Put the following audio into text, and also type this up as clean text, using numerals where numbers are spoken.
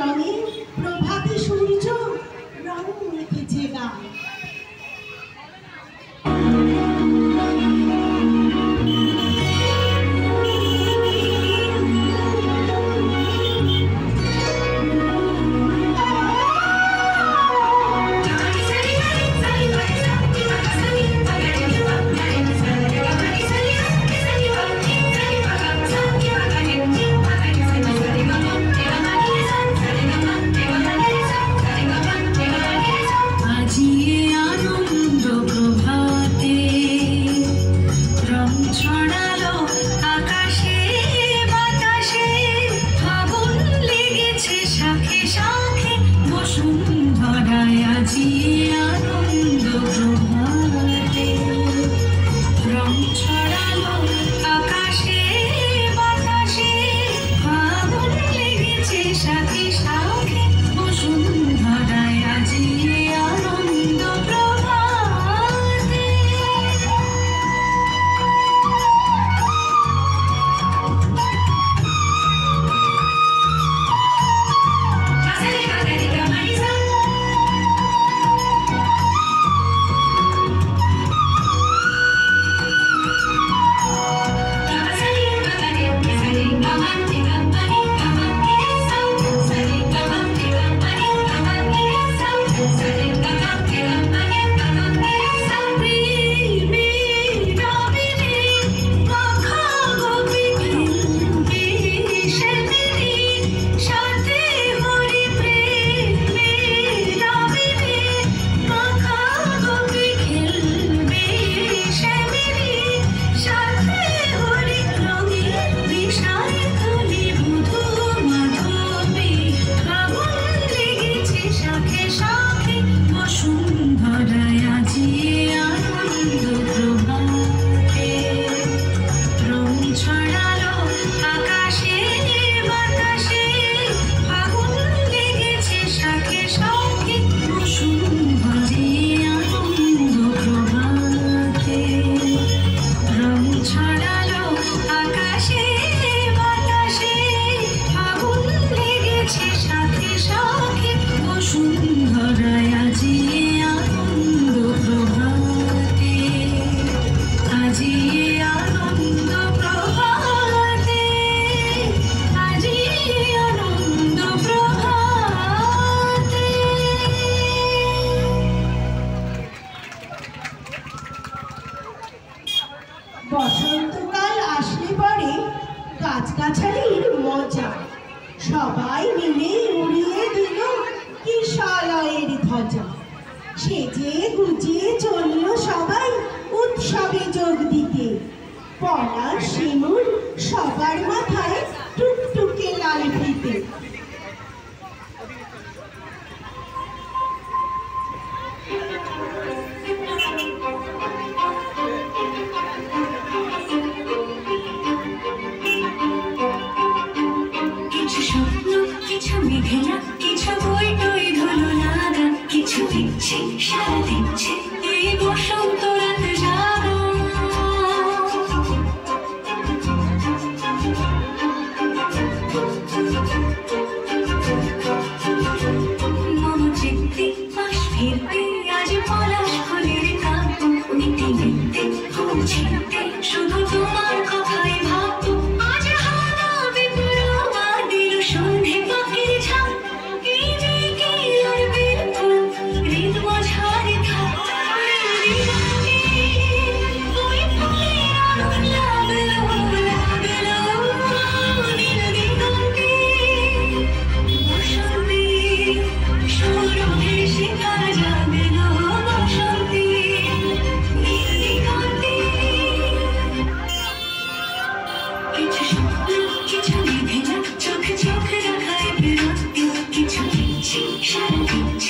রঙে প্রভাতে সূর্য রং মেখেছে গায়ে। বসন্তকাল আসলে পরে গাছগাছালির মজা, সবাই মিলে উড়িয়ে দিল কিশলয়ের ধ্বজা। সেজে গুজিয়ে চলল সবাই উৎসবে যোগ দিতে, পলাশ সিঁদুর সবার মাথায় টুকটুকে লাল ফিতে। কিছু বই টই ধুলো নাদা, কিছু দিচ্ছে সারা দিচ্ছে এই বসন্ত রাত জাগা। মম চিত্তে পাশ ফিরতে আজ পলাশ ফুলের কাব্য, নিতে নিতে ঘুম ছিনতে শুধু তোমার কথাই ভাবতো। আজ হাওয়া বিপুলবা দিল সন্ধে পাখির ঝাঁক, সারা দিচ্ছে